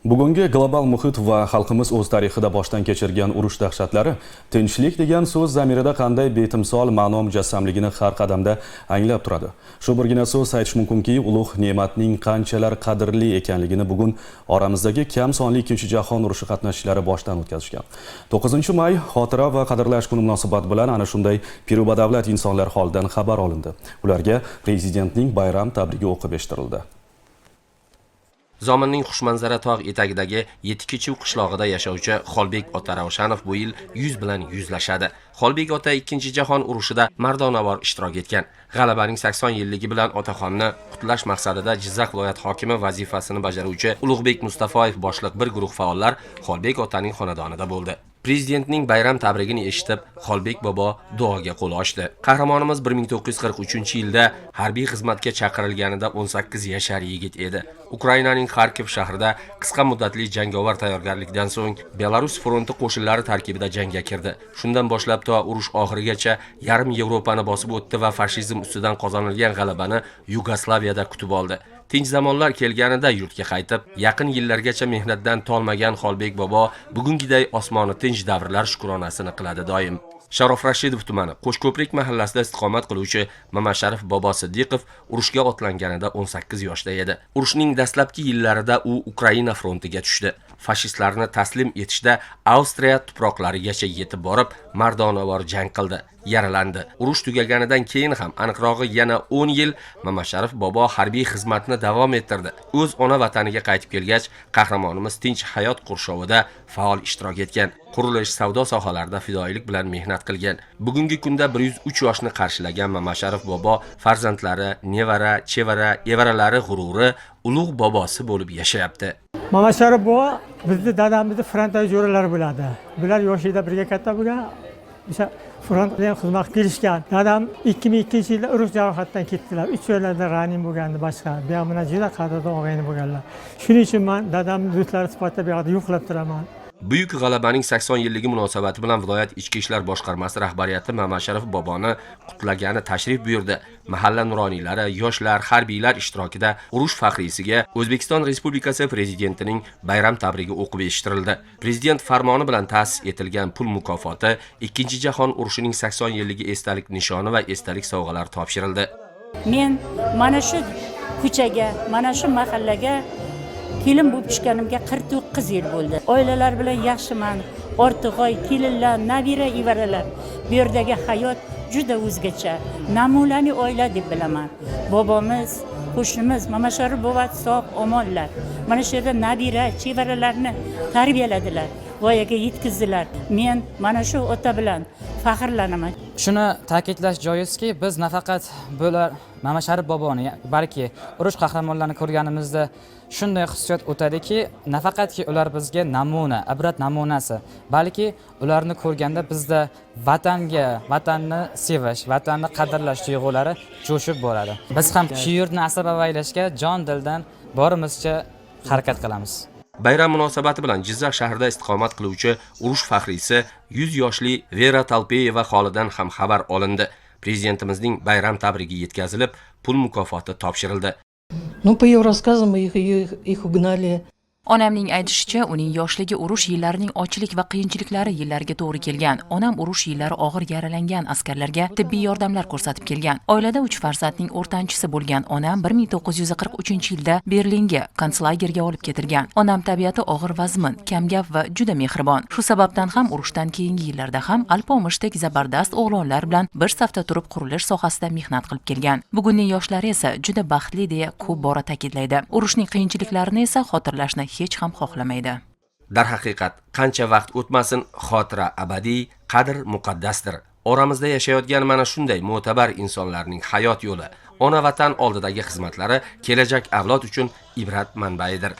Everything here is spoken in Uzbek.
Bugungi global muhit va xalqimiz o'z tarixida boshdan kechirgan urush dahshatlari tinchlik degan so'z zamirida qanday betimsol ma'no mujassamligini har qadamda anglab turadi. Shu birgina so'z aytish mumkinki, ulug' ne'matning qanchalar qadrli ekanligini bugun oramizdagi kam sonli Ikkinchi jahon urushi qatnashchilari boshdan o'tkazishgan. 9-may xotira va qadrlash kuni munosabat bilan ana shunday piru badavlat insonlar holidan xabar olindi. Ularga prezidentning bayram tabrigi o'qib eshittirildi. Zominning xushmanzara tog' etagidagi Yetikechuv qishlog'ida yashovchi Xolbek ota Ravshanov bu yil yuz bilan yuzlashadi. Xolbek ota Ikkinchi jahon urushida mardonavor ishtirok etgan. G'alabaning 80 yilligi bilan otaxonni qutlash maqsadida Jizzax viloyat hokimi vazifasini bajaruvchi Ulug'bek Mustafoyev boshliq bir guruh faollar Xolbek otaning xonadonida bo'ldi. Prezidentning bayram tabrigini eshitib, Xolbek bobo duoga qo'l ochdi. Qahramonimiz 1943-yilda harbiy xizmatga chaqirilganida 18 yashar yigit edi. Ukrainaning Xarkov shahrida qisqa muddatli jangovar tayyorgarlikdan so'ng Belarus fronti qo'shinlari tarkibida jangga kirdi. Shundan boshlab to urush oxirigacha yarim Yevropani bosib o'tdi va fashizm ustidan qozonilgan g'alabani Yugoslaviyada kutib oldi. Tinch zamonlar kelganida yurtga qaytib, yaqin yillargacha mehnatdan tolmagan Xolbek bobo bugungiday osmoni tinch davrlar shukronasini qiladi doim. Sharof Rashidov tumani Qo'shko'prik mahallasida istiqomat qiluvchi Mamasharif bobo Siddiqov urushga otlanganida 18 yoshda edi. Urushning dastlabki yillarida u Ukraina frontiga tushdi. Fashistlarni taslim etishda Avstriya tuproqlarigacha yetib borib, mardonavor jang qildi. Yaralandi. Urush tugaganidan keyin ham, aniqrog'i yana 10 yil Mamasharif bobo harbiy xizmatni davom ettirdi. O'z ona vataniga qaytib kelgach, qahramonimiz tinch hayot qurshovida faol ishtirok etgan. Qurilish, savdo sohalarida fidoyilik bilan mehnat qilgan. Bugungi kunda 103 yoshni qarshilagan Mamasharif bobo farzandlari, nevara, chevara, evaralari g'ururi ulug' bobosi bo'lib yashayapti. Mamasharif bobo bizni dadamizni frontdagi jo'ralari bo'ladi. Bular yoshida birga katta bo'lgan. O'sha frontda xizmat qilishgan. Dadam 2002-yilda urush jarohatidan ketdilar. 3 yo'llarda raning bo'lgandi boshqa. Bu ham mana juda qadrdon og'ayni bo'lganlar. Shuning uchun men dadamning do'stlari sifatida bu yoqda yo'qlab turaman. Buyuk g'alabaning 80 yilligi munosabati bilan viloyat ichki ishlar boshqarmasi rahbariyati Mamasharif boboni qutlagani tashrif buyurdi. Mahalla nuroniylari, yoshlar, harbiylar ishtirokida urush faxriysiga O'zbekiston Respublikasi prezidentining bayram tabrigi o'qib eshittirildi. Prezident farmoni bilan ta'sis etilgan pul mukofoti, Ikkinchi jahon urushining 80 yilligi esdalik nishoni va esdalik sovg'alari topshirildi. Men mana shu ko'chaga, mana shu mahallaga kelin bo'lib tushganimga 49 yil bo'ldi. Oilalar bilan yaxshiman. Ortig'oy, kelinlar, nabira evaralar. Bu yerdagi hayot juda o'zgacha. Namunali oila deb bilaman. Bobomiz, qo'shnimiz Mamasharif bobo sog' omonlar. Mana shu yerda nabira, chevaralarni tarbiyaladilar, voyaga yetkazdilar. Men mana shu ota bilan faxrlanaman. Shuni ta'kidlash joizki, biz nafaqat bular Mamasharif boboni, balki urush qahramonlarini ko'rganimizda shunday hissiyot o'tadiki, nafaqatki ular bizga namuna, ibrat namunasi, balki ularni ko'rganda bizda vatanga, vatanni sevish, vatanni qadrlash tuyg'ulari jo'shib boradi. Biz ham shu yurtni asab-avaylashga jon dildan borimizcha harakat qilamiz. Bayram munosabati bilan Jizzax shahrida istiqomat qiluvchi urush faxriysi 100 yoshli Vera Talpeyeva holidan ham xabar olindi. Prezidentimizning bayram tabrigi yetkazilib, pul mukofoti topshirildi. Ну, по ее рассказам их угнали. Onamning aytishicha, uning yoshligi urush yillarining ochlik va qiyinchiliklari yillariga to'g'ri kelgan. Onam urush yillari og'ir yaralangan askarlarga tibbiy yordamlar ko'rsatib kelgan. Oilada 3 farzandning o'rtanchisi bo'lgan onam 1943-yilda Berlinga konslagerga olib ketilgan. Onam tabiati og'ir vazmin, kamgap va juda mehribon. Shu sababdan ham urushdan keyingi yillarda ham alpomishdek zabardast o'g'lonlar bilan bir safda turib qurilish sohasida mehnat qilib kelgan. Bugunning yoshlari esa juda baxtli deya ko'p bora ta'kidlaydi. Urushning qiyinchiliklarini esa xotirlashni hech ham xohlamaydi. Darhaqiqat, qancha vaqt o'tmasin, xotira abadiy, qadr muqaddasdir. Oramizda yashayotgan mana shunday mo'tabar insonlarning hayot yo'li, ona vatan oldidagi xizmatlari kelajak avlod uchun ibrat manbaidir.